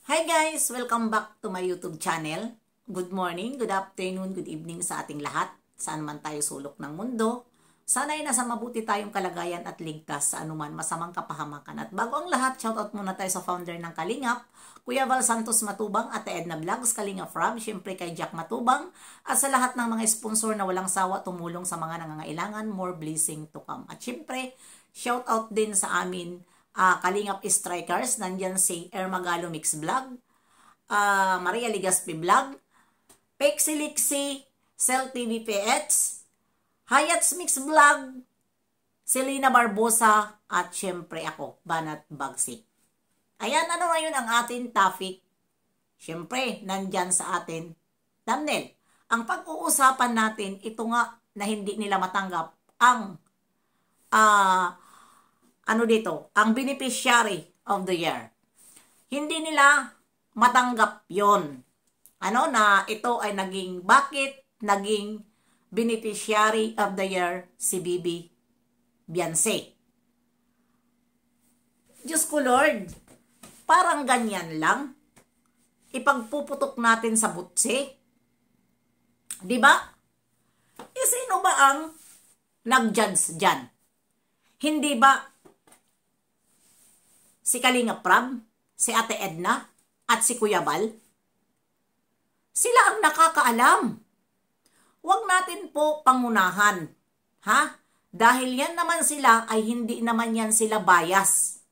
Hi guys! Welcome back to my YouTube channel. Good morning, good afternoon, good evening sa ating lahat. Saan man tayo sulok ng mundo. Sana ay nasa mabuti tayong kalagayan at ligtas sa anuman masamang kapahamakan. At bago ang lahat, shoutout muna tayo sa founder ng Kalingap, Kuya Val Santos Matubang, Ate Edna Vlogs, Kalingap Rob, syempre kay Jack Matubang, at sa lahat ng mga sponsor na walang sawa tumulong sa mga nangangailangan, more blessing to come. At syempre, shoutout din sa amin Kalingap Strikers, nandyan si Ermagalo Mix Vlog, Maria Ligaspi Vlog, Pexi Lixi, Cell TV PH, Hayats Mix Vlog, Selena Barbosa, at syempre ako, Banat Bagsik. Ayan, ano ngayon ang ating topic? Syempre, nandyan sa atin thumbnail. Ang pag-uusapan natin, ito nga na hindi nila matanggap ang ang beneficiary of the year. Hindi nila matanggap yon. Na ito ay bakit naging beneficiary of the year si Bibi Beyonce. Diyos ko Lord, parang ganyan lang. Ipagpuputok natin sa butsi. Diba? Sino ba ang nag-judge dyan? Hindi ba si Kalingap Rob, si Ate Edna, at si Kuya Val? Sila ang nakakaalam. Huwag natin po pangunahan. Dahil yan naman sila ay hindi naman yan sila bias.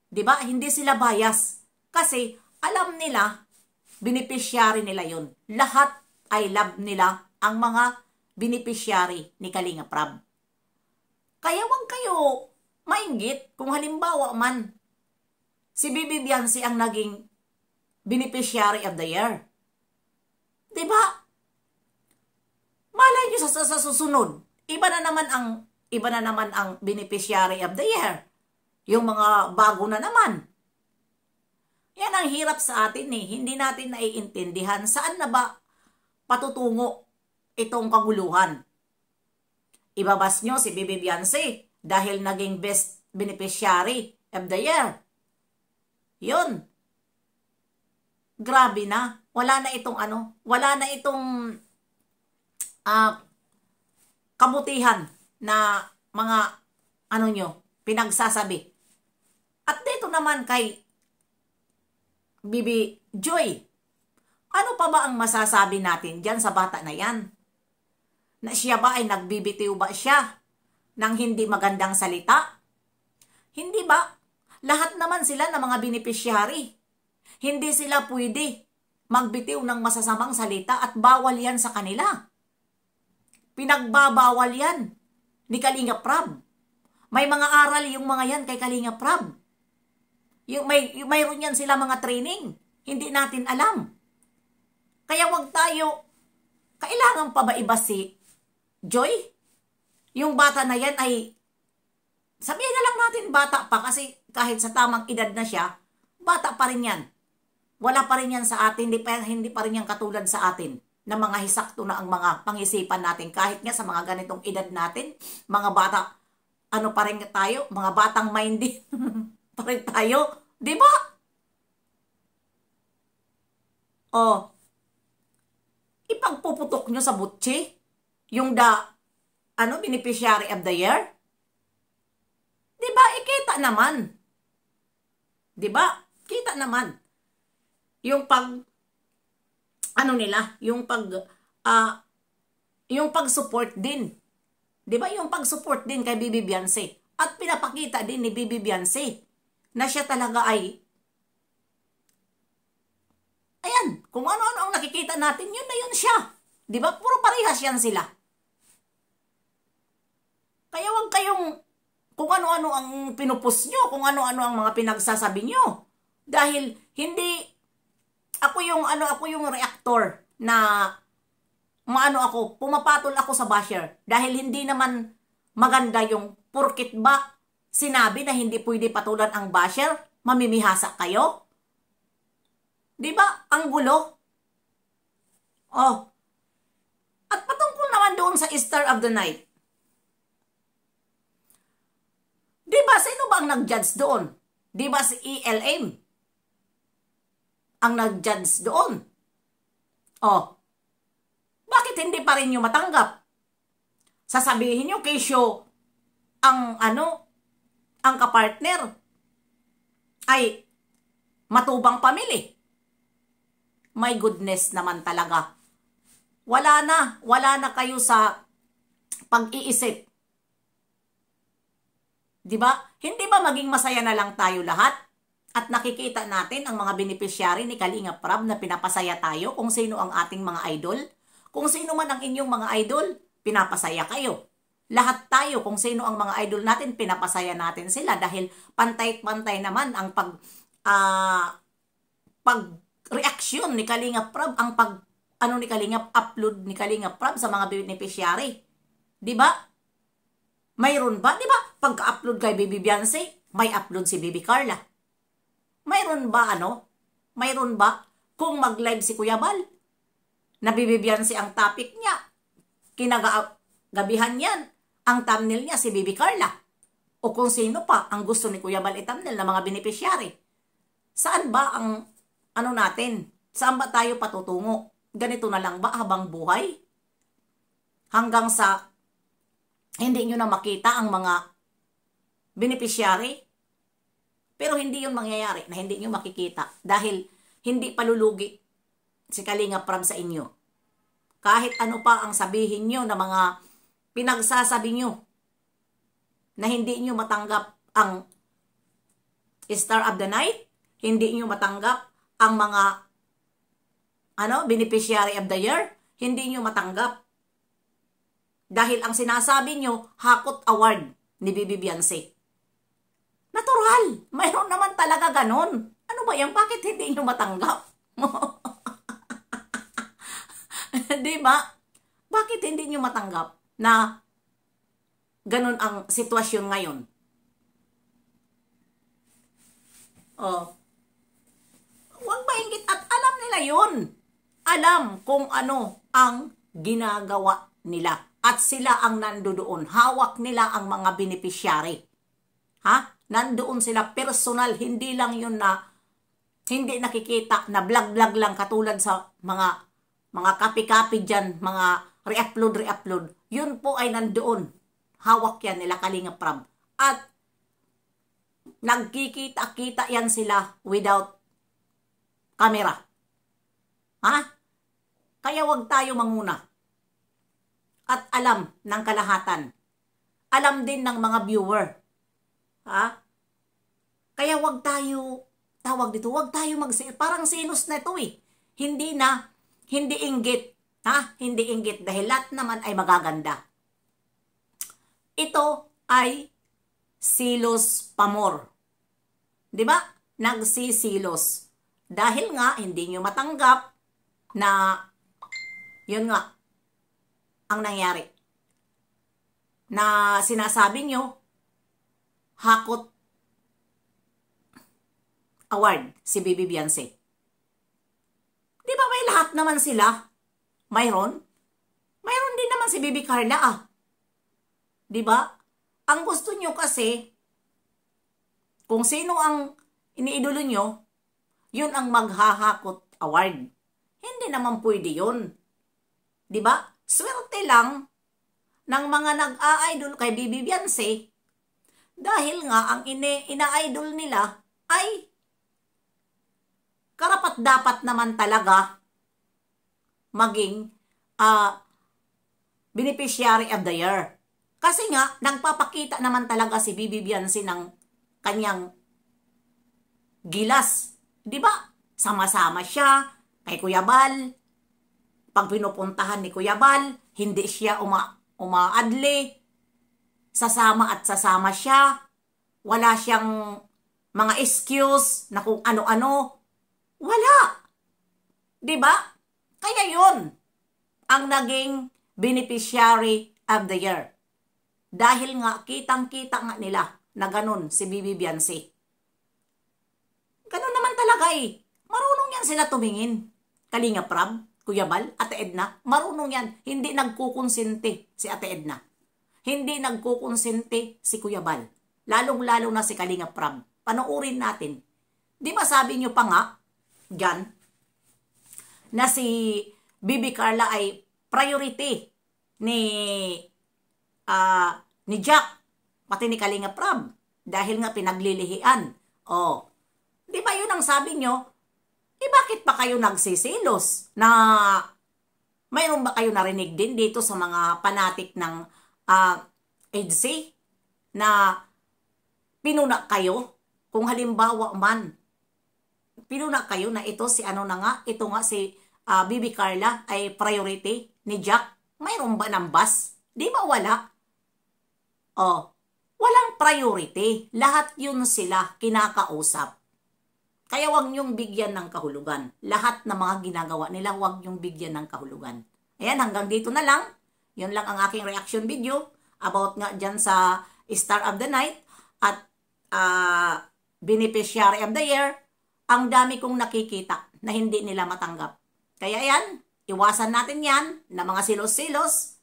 Diba? Hindi sila bias. Kasi alam nila, beneficiary nila yun. Lahat ay love nila ang mga beneficiary ni Kalingap Rob. Kaya huwag kayo mainggit kung halimbawa man si Bibi Beyonce ang naging beneficiary of the year. Diba? Malay nyo sa susunod, iba na naman ang beneficiary of the year. Yung mga bago na naman. Yan ang hirap sa atin eh. Hindi natin naiintindihan saan na ba patutungo itong kaguluhan. Ibabas nyo si Bibi Beyonce dahil naging best beneficiary of the year. Yun. Grabe na. Wala na itong kabutihan na mga pinagsasabi. At dito naman kay Bibi Joy, ano pa ba ang masasabi natin dyan sa bata na yan? Na siya ba ay nagbibitiw ba siya ng hindi magandang salita? Hindi ba? Lahat naman sila ng mga beneficiary. Hindi sila pwede magbitiw ng masasamang salita at bawal yan sa kanila. Pinagbabawal yan ni Kalingap Rob. May mga aral yung mga yan kay Kalingap Rob. Mayroon yan sila mga training. Hindi natin alam. Kaya wag tayo, kailangan pa ba iba si Joy? Yung bata na yan ay, sabihin na lang natin bata pa kasi kahit sa tamang edad na siya, bata pa rin yan. Wala pa rin yan sa atin, hindi pa rin yan katulad sa atin na mga hisakto na ang mga pangisipan natin. Kahit nga sa mga ganitong edad natin, mga bata, pa rin tayo? Mga batang minded pa rin tayo. Diba? Ipagpuputok nyo sa butsi yung beneficiary of the year? Diba? Ikita naman. Diba? Kita naman. Yung yung pag-support din. Diba? Yung pag-support din kay Bibi Beyonce. At pinapakita din ni Bibi Beyonce na siya talaga ay, ayan, kung ano-ano ang nakikita natin, yun na yun siya. Diba? Puro parehas yan sila. Kaya wag kayong kung ano-ano ang pinupus nyo, kung ano-ano ang mga pinagsasabi nyo. Dahil hindi, ako yung reactor na pumapatol ako sa basher. Dahil hindi naman maganda yung porkit ba sinabi na hindi pwede patulan ang basher, mamimihasa kayo? Diba? Ang gulo. At patungkol naman doon sa Star of the Night. Diba, sino ba ang nag-judge doon? Diba si ELM? ang nag-judge doon. Oh, bakit hindi pa rin nyo matanggap? Sasabihin nyo, Kesyo, ang kapartner ay matubang pamili. My goodness naman talaga. Wala na kayo sa pag-iisip. 'Di ba? Hindi ba maging masaya na lang tayo lahat? At nakikita natin ang mga beneficiary ni Kalingap Prab na pinapasaya tayo kung sino ang ating mga idol. Kung sino man ang inyong mga idol, pinapasaya kayo. Lahat tayo, kung sino ang mga idol natin, pinapasaya natin sila dahil pantay-pantay naman ang pag-reaksyon ni Kalingap Prab, ang ni Kalingap, upload ni Kalingap Prab sa mga beneficiary. 'Di ba? Mayroon ba? 'Di ba? Pagka-upload kay Baby Beyonce, may upload si Baby Carla. Mayroon ba Mayroon ba kung mag-live si Kuya Bal? Na Baby Beyonce ang topic niya. Kinagabihan yan. Ang thumbnail niya si Baby Carla. O kung sino pa ang gusto ni Kuya Bal i-thumbnail na mga beneficiary. Saan ba ang natin? Saan ba tayo patutungo? Ganito na lang ba habang buhay? Hanggang sa hindi nyo na makita ang mga beneficiary? Pero hindi yun mangyayari na hindi nyo makikita dahil hindi palulugi si Kalingap Prab sa inyo. Kahit ano pa ang sabihin nyo na mga pinagsasabi nyo na hindi nyo matanggap ang Star of the Night, hindi nyo matanggap ang mga beneficiary of the year, hindi nyo matanggap. Dahil ang sinasabi nyo, Hakot Award ni Baby Beyonce. Natural. Mayroon naman talaga ganon. Ano ba yan? Bakit hindi nyo matanggap? Diba? Bakit hindi nyo matanggap na ganon ang sitwasyon ngayon? Oh. Huwag maingit at alam nila yun. Alam kung ano ang ginagawa nila. At sila ang nandoon. Hawak nila ang mga beneficiary. Ha? Nandoon sila personal, hindi lang yun na hindi nakikita na vlog-vlog lang katulad sa mga copy-copy dyan, mga re-upload. Yun po ay nandoon. Hawak yan nila Kalingap Prab. At nagkikita-kita yan sila without camera. Ha? Kaya wag tayo manguna. At alam ng kalahatan. Alam din ng mga viewer. Ha? Kaya wag tayo, wag tayo parang sinos na ito eh. Hindi inggit. Ha? Hindi inggit dahil lahat naman ay magaganda. Ito ay silos pamor. 'Di ba? Nagsisilos. Dahil nga hindi nyo matanggap na yun nga ang nangyari. Na sinasabi nyo Hakot Award si Baby Beyonce. Di ba may lahat naman sila? Mayroon din naman si Baby Carla Di ba? Ang gusto nyo kasi, kung sino ang iniidolo nyo, yun ang maghahakot award. Hindi naman pwede yun. Di ba? Swerte lang ng mga nag-a-idol kay Baby Beyonce dahil nga ang ina-idol nila ay karapat-dapat naman talaga maging beneficiary of the year. Kasi nga, nagpapakita naman talaga si Baby Beyonce ng kanyang gilas. Di ba? Sama-sama siya kay Kuya Bal. Pag pinupuntahan ni Kuya Bal, hindi siya umaadli. Sasama at sasama siya. Wala siyang mga excuse na kung ano-ano. Wala. Diba? Kaya yun ang naging beneficiary of the year. Dahil nga, kitang-kita nga nila na ganun si Baby Beyonce. Ganun naman talaga eh. Marunong yan sila tumingin. Kalingap Prab, Kuya Bal, Ate Edna, marunong yan. Hindi nagkukonsinti si Ate Edna. Hindi nagkukonsinti si Kuya Bal. Lalong-lalo na si Kalingap Prab. Panoorin natin. Di ba sabi nyo pa nga, dyan, na si Bibi Carla ay priority ni ni Jack, pati ni Kalinga Prab, dahil nga pinaglilihian. Oh, di ba yun ang sabi nyo? Bakit pa kayo nagsisilos na mayroon ba kayo narinig din dito sa mga panatik ng EDSI na pinuna kayo? Kung halimbawa man, pinuna kayo na ito si ito nga si Bibi Carla ay priority ni Jack. Mayroon ba ng bus? Di ba wala? Oh, walang priority. Lahat yun sila kinakausap. Kaya wag niyong bigyan ng kahulugan. Lahat ng mga ginagawa nila, wag niyong bigyan ng kahulugan. Ayan, hanggang dito na lang. Yun lang ang aking reaction video about nga dyan sa Star of the Night at Beneficiary of the Year. Ang dami kong nakikita na hindi nila matanggap. Kaya yan, iwasan natin yan na mga silos-silos.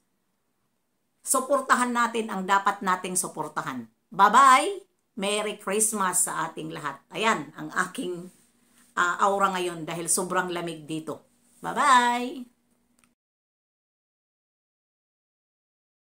Suportahan natin ang dapat nating suportahan. Bye-bye! Merry Christmas sa ating lahat. Ayan, ang aking aura ngayon dahil sobrang lamig dito. Bye-bye!